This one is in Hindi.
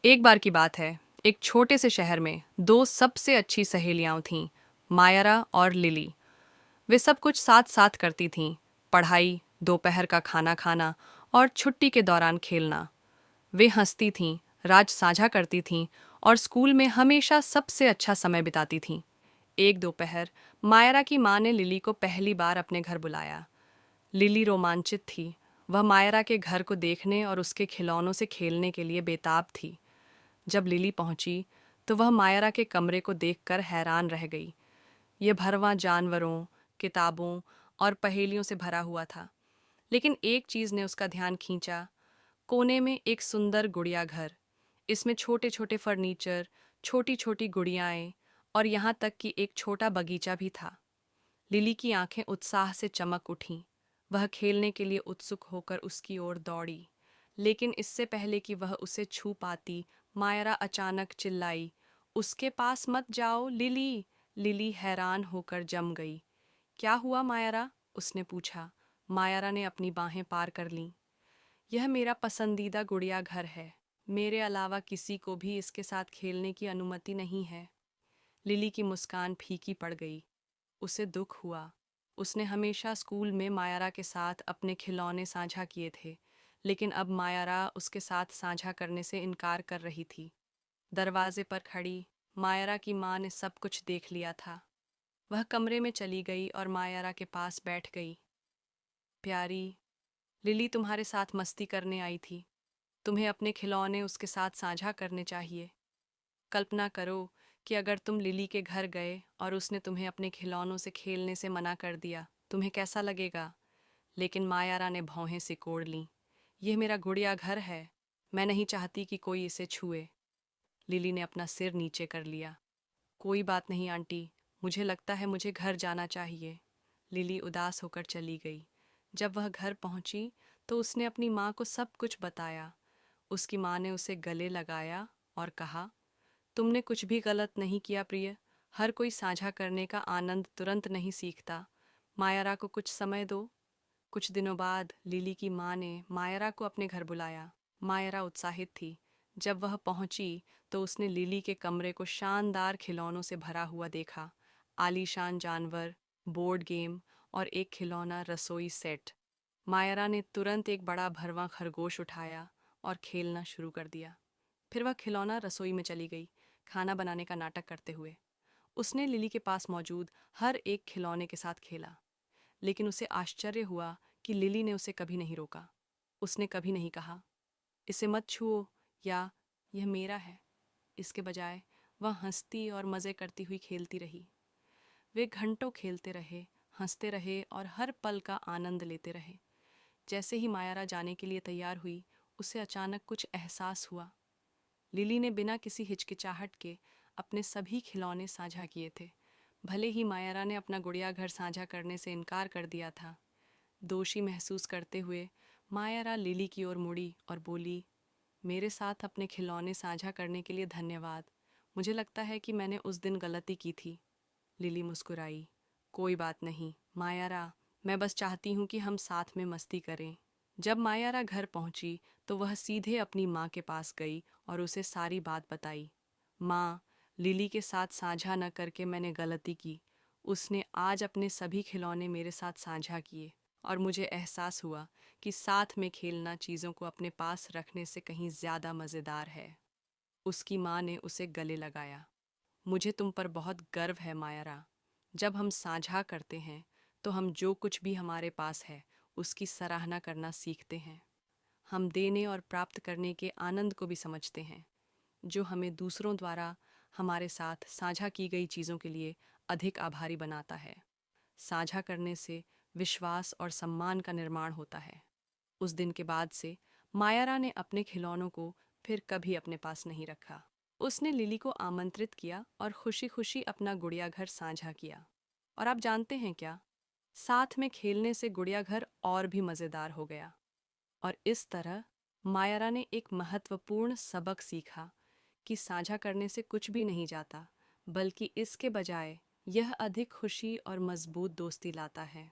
एक बार की बात है। एक छोटे से शहर में दो सबसे अच्छी सहेलियां थीं, मायरा और लिली। वे सब कुछ साथ साथ करती थीं, पढ़ाई, दोपहर का खाना खाना और छुट्टी के दौरान खेलना। वे हंसती थीं, राज साझा करती थीं और स्कूल में हमेशा सबसे अच्छा समय बिताती थीं। एक दोपहर मायरा की माँ ने लिली को पहली बार अपने घर बुलाया। लिली रोमांचित थी। वह मायरा के घर को देखने और उसके खिलौनों से खेलने के लिए बेताब थी। जब लिली पहुंची तो वह मायरा के कमरे को देखकर हैरान रह गई। यह भरवां जानवरों, किताबों और पहेलियों से भरा हुआ था। लेकिन एक चीज ने उसका ध्यान खींचा। कोने में एक सुंदर गुड़िया घर। इसमें छोटे छोटे फर्नीचर, छोटी छोटी गुड़ियाएं और यहाँ तक कि एक छोटा बगीचा भी था। लिली की आंखें उत्साह से चमक उठीं। वह खेलने के लिए उत्सुक होकर उसकी ओर दौड़ी। लेकिन इससे पहले कि वह उसे छू पाती, मायरा अचानक चिल्लाई, उसके पास मत जाओ लिली। लिली हैरान होकर जम गई। क्या हुआ मायरा? उसने पूछा। मायरा ने अपनी बाहें पार कर लीं। यह मेरा पसंदीदा गुड़िया घर है। मेरे अलावा किसी को भी इसके साथ खेलने की अनुमति नहीं है। लिली की मुस्कान फीकी पड़ गई। उसे दुख हुआ। उसने हमेशा स्कूल में मायरा के साथ अपने खिलौने साझा किए थे, लेकिन अब मायरा उसके साथ साझा करने से इनकार कर रही थी। दरवाजे पर खड़ी मायरा की माँ ने सब कुछ देख लिया था। वह कमरे में चली गई और मायरा के पास बैठ गई। प्यारी, लिली तुम्हारे साथ मस्ती करने आई थी। तुम्हें अपने खिलौने उसके साथ साझा करने चाहिए। कल्पना करो कि अगर तुम लिली के घर गए और उसने तुम्हें अपने खिलौनों से खेलने से मना कर दिया, तुम्हें कैसा लगेगा? लेकिन मायारा ने भौहें सिकोड़ लीं। यह मेरा गुड़िया घर है। मैं नहीं चाहती कि कोई इसे छुए। लिली ने अपना सिर नीचे कर लिया। कोई बात नहीं आंटी, मुझे लगता है मुझे घर जाना चाहिए। लिली उदास होकर चली गई। जब वह घर पहुंची तो उसने अपनी माँ को सब कुछ बताया। उसकी माँ ने उसे गले लगाया और कहा, तुमने कुछ भी गलत नहीं किया प्रिय। हर कोई साझा करने का आनंद तुरंत नहीं सीखता। मायरा को कुछ समय दो। कुछ दिनों बाद लिली की माँ ने मायरा को अपने घर बुलाया। मायरा उत्साहित थी। जब वह पहुंची तो उसने लिली के कमरे को शानदार खिलौनों से भरा हुआ देखा। आलीशान जानवर, बोर्ड गेम और एक खिलौना रसोई सेट। मायरा ने तुरंत एक बड़ा भरवां खरगोश उठाया और खेलना शुरू कर दिया। फिर वह खिलौना रसोई में चली गई, खाना बनाने का नाटक करते हुए। उसने लिली के पास मौजूद हर एक खिलौने के साथ खेला, लेकिन उसे आश्चर्य हुआ कि लिली ने उसे कभी नहीं रोका। उसने कभी नहीं कहा, इसे मत छुओ या यह मेरा है। इसके बजाय वह हंसती और मज़े करती हुई खेलती रही। वे घंटों खेलते रहे, हंसते रहे और हर पल का आनंद लेते रहे। जैसे ही मायारा जाने के लिए तैयार हुई, उसे अचानक कुछ एहसास हुआ। लिली ने बिना किसी हिचकिचाहट के अपने सभी खिलौने साझा किए थे। भले ही मायारा ने अपना गुड़िया घर साझा करने से इनकार कर दिया था। दोषी महसूस करते हुए मायारा लिली की ओर मुड़ी और बोली, मेरे साथ अपने खिलौने साझा करने के लिए धन्यवाद। मुझे लगता है कि मैंने उस दिन गलती की थी। लिली मुस्कुराई। कोई बात नहीं मायारा, मैं बस चाहती हूँ कि हम साथ में मस्ती करें। जब मायारा घर पहुंची तो वह सीधे अपनी माँ के पास गई और उसे सारी बात बताई। माँ, लिली के साथ साझा न करके मैंने गलती की। उसने आज अपने सभी खिलौने मेरे साथ साझा किए और मुझे एहसास हुआ कि साथ में खेलना चीज़ों को अपने पास रखने से कहीं ज़्यादा मज़ेदार है। उसकी माँ ने उसे गले लगाया। मुझे तुम पर बहुत गर्व है मायरा। जब हम साझा करते हैं तो हम जो कुछ भी हमारे पास है उसकी सराहना करना सीखते हैं। हम देने और प्राप्त करने के आनंद को भी समझते हैं, जो हमें दूसरों द्वारा हमारे साथ साझा की गई चीज़ों के लिए अधिक आभारी बनाता है। साझा करने से विश्वास और सम्मान का निर्माण होता है। उस दिन के बाद से मायारा ने अपने खिलौनों को फिर कभी अपने पास नहीं रखा। उसने लिली को आमंत्रित किया और खुशी खुशी अपना गुड़िया घर साझा किया। और आप जानते हैं क्या, साथ में खेलने से गुड़िया घर और भी मज़ेदार हो गया। और इस तरह मायारा ने एक महत्वपूर्ण सबक सीखा कि साझा करने से कुछ भी नहीं जाता, बल्कि इसके बजाय यह अधिक खुशी और मजबूत दोस्ती लाता है।